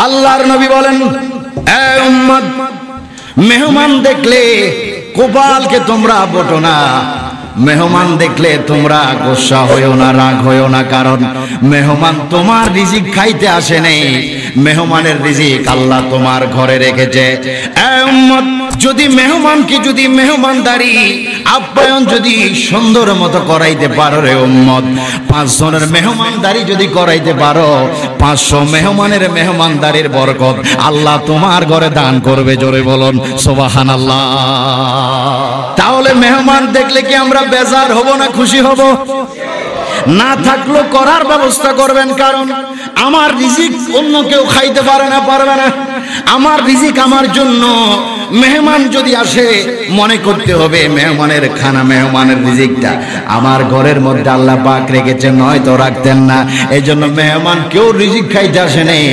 আল্লাহর নবী বলেন, এ উম্মত, মেহমান দেখলে কপালকে তোমরা বটো না, মেহমান দেখলে তোমরা গোসা হইও না, রাগ হইও না, কারণ মেহমান তোমার রিজিক খাইতে আসে নাই, মেহমানের রিজিক আল্লাহ তোমার ঘরে রেখেছে। এ উম্মত, যদি মেহমানকে যদি মেহমানদারি আপ্যায়ন যদি সুন্দর মতো করাইতে পারো রে উম্মত, 5 জনের মেহমানদারি যদি করাইতে পারো, 500 মেহমানের মেহমানদারির বরকত আল্লাহ তোমার ঘরে দান করবে। জোরে বলুন সুবহানাল্লাহ। তাহলে মেহমান দেখলে কি আমরা বেজার হব না খুশি হব? না থাকলেও করার ব্যবস্থা করবেন, কারণ আমার রিজিক অন্য কেউ খাইতে পারে না, পারবে না। আমার রিজিক আমার জন্য। মেহমান যদি আসে মনে করতে হবে মেহমানের খানা, মেহমানের রিজিকটা আমার ঘরের মধ্যে আল্লাহ পাক রেখেছে, নয়তো রাখতেন না। এই জন্য মেহমান কেউ রিজিক খাইতে আসে নেই,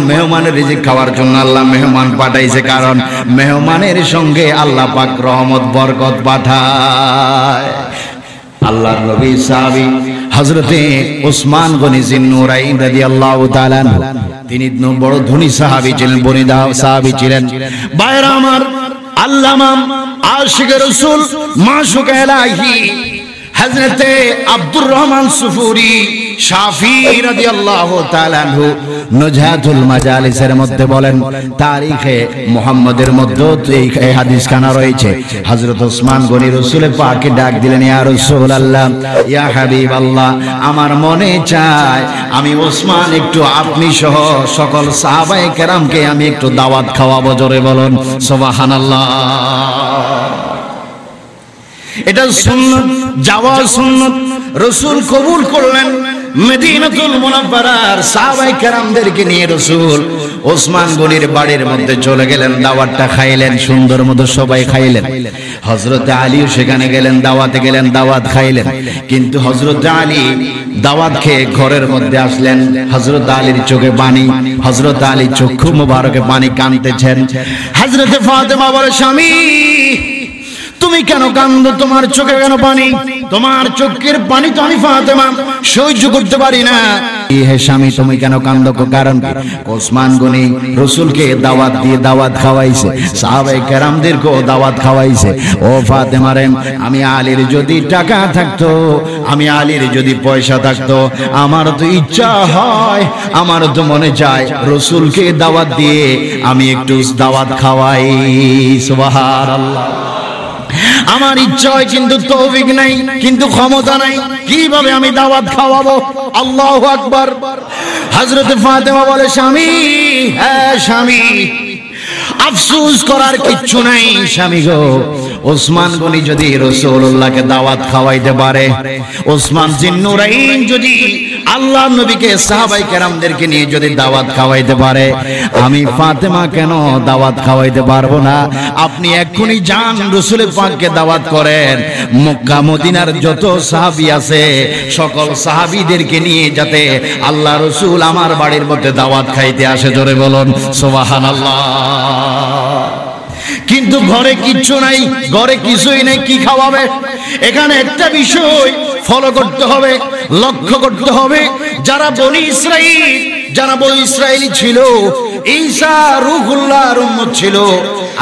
মেহমানের রিজিক খাওয়ার জন্য আল্লাহ মেহমান পাঠাইছে, কারণ মেহমানের সঙ্গে আল্লাহ পাক রহমত বরকত পাঠায়। আল্লাহর নবী সাহাবী হযরতে ওসমান গনি জিন্নুরাইন রাদিয়াল্লাহু তাআলা আনহু, তিনি বড় ধনী সাহাবী ছিলেন, বনিদা সাহাবী ছিলেন। ভাইরা আমার, আল্লামা আশিক রাসূল মাশুক ইলাহি হযরতে আব্দুর রহমান সুফুরি শাফি রাদিয়াল্লাহু তাআলা আনহু নুজহাতুল মাজালিসের মধ্যে বলেন, তারিখে মুহাম্মাদের মধ্যে এই হাদিস খানা রয়েছে। হযরত ওসমান গনি রাসূল পাককে ডাক দিলেন, ইয়া রাসূলুল্লাহ, ইয়া হাবিবাল্লাহ, আমার মনে চায় আমি ওসমান একটু আপনি সহ সকল সাহাবায়ে কেরামকে আমি একটু দাওয়াত খাওয়াবো। জোরে বলুন সুবহানাল্লাহ। এটা সুন্নাত, যাওয়া সুন্নাত। রাসূল কবুল করলেন। মদিনাতুল মুনাওয়ারার সাহাবায়ে কেরামদেরকে নিয়ে রাসূল ওসমান গনির বাড়ির মধ্যে চলে গেলেন, দাওয়াতটা খাইলেন, সুন্দর মতো সবাই খাইলেন। হযরত আলীও সেখানে গেলেন, দাওয়াতে গেলেন, দাওয়াত খাইলেন। কিন্তু হযরত আলী দাওয়াত খেয়ে ঘরের মধ্যে আসলেন, হযরত আলীর চোখে পানি, হযরত আলী চক্ষু মোবারকে পানি কাঁদতেছেন। হযরতে ফাতেমা বলে, স্বামী তুমি কেন কাঁদো? তোমার চোখে কেন পানি? তোমার চোখের পানি তো আমি ফাতেমা সহ্য করতে পারি না। হে স্বামী, তুমি কেন কাঁদো? কারণ ওসমান গনি রাসূলকে দাওয়াত দিয়ে দাওয়াত খাওয়াইছে, সাহাবায়ে কেরামদেরকেও দাওয়াত খাওয়াইছে। ও ফাতেমা রে, আমি আলীর যদি টাকা থাকতো, আমি আলীর যদি পয়সা থাকতো, আমার তো ইচ্ছা হয়, আমার তো মনে চায় রাসূলকে দাওয়াত দিয়ে আমি একটু দাওয়াত খাওয়াই। সুবহানাল্লাহ। আমার ইচ্ছা হয়, কিন্তু তৌফিক নাই, কিন্তু ক্ষমতা নাই। কিভাবে আমি দাওয়াত খাওয়াবো? আল্লাহু আকবার। হযরত ফাতেমা বলে, স্বামী, হ্যাঁ স্বামী, আফসোস করার কিচ্ছু নাই স্বামী গো। ওসমান গনি যদি রাসূলুল্লাহকে দাওয়াত খাওয়াইতে পারে, ওসমান জিন্নুরাইন যদি আল্লাহ নবীকে সাহাবায়ে কেরামদেরকে নিয়ে যদি দাওয়াত খাওয়াইতে পারে, আমি ফাতেমা কেন দাওয়াত খাওয়াইতে পারবো না? আপনি এক্ষুনি যান, রাসূল পাককে দাওয়াত করেন। মক্কা মদিনার যত সাহাবী আছে সকল সাহাবীদেরকে নিয়ে যাতে আল্লাহ রাসূল আমার বাড়ির মধ্যে দাওয়াত খাইতে আসে। জোরে বলুন সুবহানাল্লাহ। কিন্তু ঘরে কিচ্ছু নাই, ঘরে কিছুই নেই, কি খাওয়াবে? এখানে একটা বিষয় ফলো করতে হবে, লক্ষ্য করতে হবে। যারা বনি ইসরাইল ছিল, ঈসা রূহুল্লাহর উম্মত ছিল,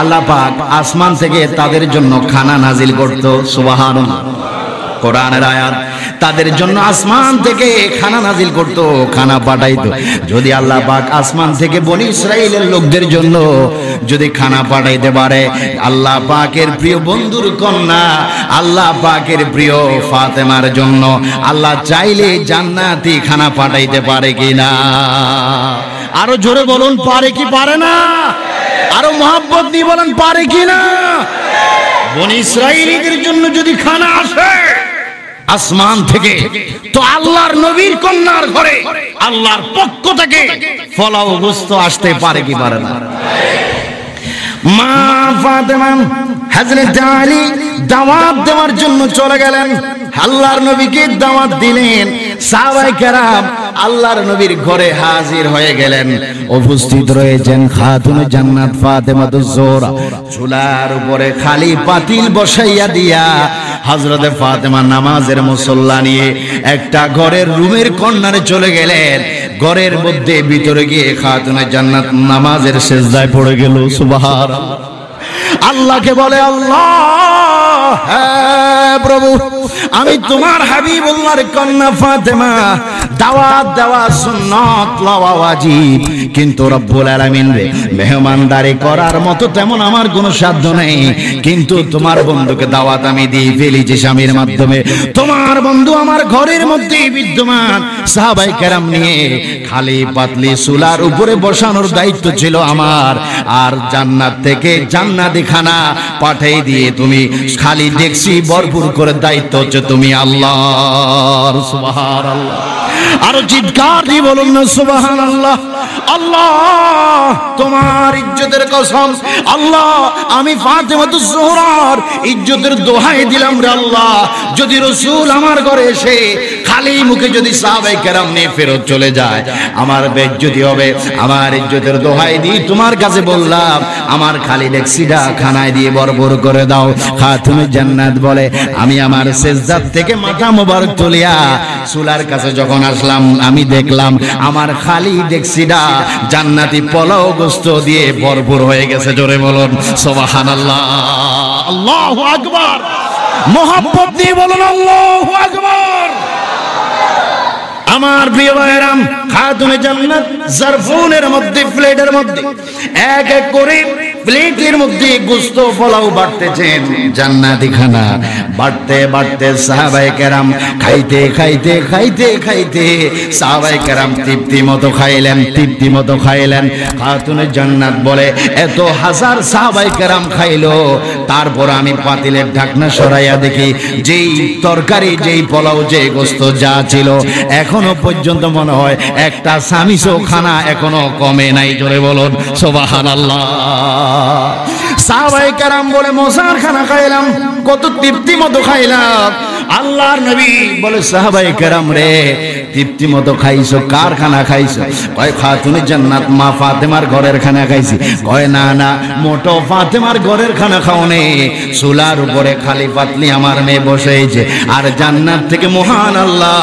আল্লাহ পাক আসমান থেকে তাদের জন্য খানা নাজিল করত। সুবহানাল্লাহ। কোরআনের আয়াত, তাদের জন্য আসমান থেকে খানা নাজিল করত, খানা পাঠাইতো। যদি আল্লাহ পাক আসমান থেকে বনি ইসরাইলের লোকদের জন্য যদি খানা পাঠাইতে পারে, আল্লাহ পাকের প্রিয় বন্ধুর কন্যা, আল্লাহ পাকের প্রিয় ফাতেমার জন্য আল্লাহ চাইলে জান্নাতি খানা পাঠাইতে পারে কিনা? আরো জোরে বলুন, পারে কি পারে না? আরো মহব্বত দিয়ে বলেন, পারে কিনা? বনি ইসরাইলীদের জন্য যদি খানা আসে আসমান থেকে, তো আল্লাহর নবীর কন্যার ঘরে আল্লাহর পক্ষ থেকে ফলাও গোস্ত আসতে পারে কি পারে না? মা ফাতেমা হযরত আলী দাওয়াত দেওয়ার জন্য চলে গেলেন, আল্লাহর নবীকে দাওয়াত দিলেন। সাহাবায়ে কেরাম আল্লাহর নবীর ঘরে হাজির হয়ে গেলেন। উপস্থিত রয়েছেন খাতুনে জান্নাত ফাতেমাতুজ জোহরা। চুলার উপরে খালি পাতিল বসাইয়া দিয়া হযরতে ফাতেমা নামাজের মুসল্লা নিয়ে একটা ঘরের রুমের কর্নারে চলে গেলেন। ঘরের মধ্যে ভিতরে গিয়ে খাতুনে জান্নাত নামাজের সিজদায় পড়ে গেল। সুবহানাল্লাহ। আল্লাহকে বলে, আল্লাহ হ্যাঁ প্রভু, আমি তোমার হাবিবুল্লাহর কন্যা ফাতেমা, দাওয়াত দেওয়া সুন্নাত, লওয়া ওয়াজিব, কিন্তু রব্বুল আলামিন রে মেহমানদারি করার মতো তেমন আমার কোনো সাধ্য নেই। কিন্তু তোমার বন্ধুকে দাওয়াত আমি দিয়ে ফেলেছি স্বামীর মাধ্যমে। তোমার বন্ধু আমার ঘরের মধ্যেই বিদ্যমান। সাহাবায়ে কেরাম নিয়ে খালি পাতলি চুলার উপরে বসানোর দায়িত্ব ছিল আমার। আর জান্নাত থেকে জান্নাতি খানা পাঠিয়ে দিয়ে তুমি খালি দেখছি ভরপুর করে দায়িত্ব হচ্ছে তুমি আল্লাহর। সুবহানাল্লাহ। আরো চিৎকার দিয়ে বলুন না সুবহানাল্লাহ। আল্লাহ তোমার ইজ্জতের কসম, আল্লাহ আমি ফাতেমাতুজ জোহরার ইজ্জতের দোহাই দিলাম রে আল্লাহ, যদি রাসূল আমার ঘরে এসে খালি মুখে যদি সাহাবায়ে কেরাম নিয়ে ফেরত চলে যায় আমার বেইজ্জতি হবে। আমার ইজ্জতের দোহাই দিয়ে তোমার কাছে বললাম আমার খালি ডেক্সিটা খানায় দিয়ে ভরপুর করে দাও। খাতুনে জান্নাত বলে, আমি আমার সিজদা থেকে মাথা মোবারক তুলিয়া চুলার কাছে যখন আসলাম আমি দেখলাম আমার খালি ডেক্সিটা জান্নাতি পোলাও গোশত দিয়ে ভরপুর হয়ে গেছে। জোরে বলুন সুবহানাল্লাহ। আল্লাহু আকবার। মোহাব্বত দিয়ে বলুন আল্লাহু আকবার। আমার প্রিয় ভাইরাম, খাতুনে জান্নাত জারফুনের মধ্যে প্লেটের মধ্যে এক এক করে প্লেটের মধ্যে গোশত পোলাও বাড়তেছেন। জান্নাতি খানা বাড়তে বাড়তে সাহাবায়ে কেরাম খাইতে খাইতে খাইতে খাইতে সাহাবায়ে কেরাম তৃপ্তি মতো খাইলেন, তৃপ্তি মতো খাইলেন। খাতুনে জান্নাত বলে, এত হাজার সাহাবায়ে কেরাম খাইলো, তারপর আমি পাতিলের ঢাকনা সরাইয়া দেখি যেই তরকারি, যেই পোলাও, যেই গোশত যা ছিল এখনো পর্যন্ত মনে হয় একটা সামিসও খানা এখনো কমে নাই। জোরে বলুন সুবহানাল্লাহ। সাহাবায়ে কেরাম বলে, মজার খানা খাইলাম, কত তৃপ্তি মতো খাইলাম। আল্লাহর নবী বলে, সাহাবায়ে কেরাম রে তৃপ্তি মতো খাইছো, কার খানা খাইছো? কয় খাতুনে জান্নাত মা ফাতেমার ঘরের খানা খাইছি। কয় না না, মোটো ফাতেমার ঘরের খানা খাও নে, চুলার উপরে খালি পাতলি আমার মেয়ে বসেছে। আর জান্নাত থেকে মহান আল্লাহ,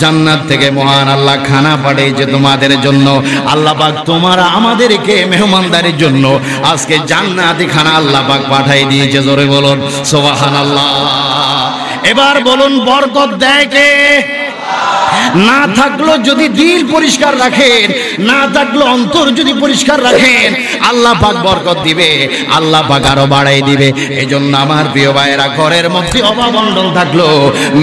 জান্নাত থেকে মহান আল্লাহ খানা পাঠিয়েছে তোমাদের জন্য। আল্লাহ পাক তোমার আমাদেরকে মেহমানদারির জন্য আজকে জান্নাতি খানা আল্লাহ পাক পাঠিয়ে দিয়েছে। জোরে বলুন সুবহানাল্লাহ। এবার বলুন বরকত দেয় কে? না থাকলো যদি দিল পরিষ্কার রাখেন, না থাকলো অন্তর যদি পরিষ্কার রাখেন, আল্লাহ পাক বরকত দিবে, আল্লাহ পাক আরো বাড়াই দিবে। এজন্য আমার প্রিয় ভাইয়েরা, ঘরের মধ্যে অভাব অনটন থাকলো,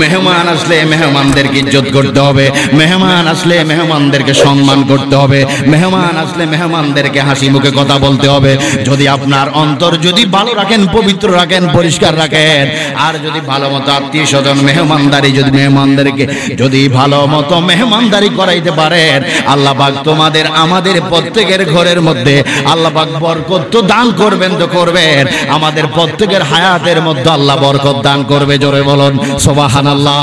মেহমান আসলে মেহমানদেরকে ইজ্জত করতে হবে, মেহমান আসলে মেহমানদেরকে সম্মান করতে হবে, মেহমান আসলে মেহমানদেরকে হাসি মুখে কথা বলতে হবে। যদি আপনার অন্তর যদি ভালো রাখেন, পবিত্র রাখেন, পরিষ্কার রাখেন, আর যদি ভালো মতো আত্মীয় স্বজন মেহমানদারি যদি মেহমানদেরকে যদি ভালো মতো মেহমানদারি করাইতে পারেন, আল্লাহ পাক তোমাদের আমাদের প্রত্যেকের ঘরের মধ্যে আল্লাহ পাক বরকত দান করবেন তো করবেন, আমাদের প্রত্যেকের হায়াতের মধ্যে আল্লাহ বরকত দান করবে। জোরে বলুন সুবহানাল্লাহ।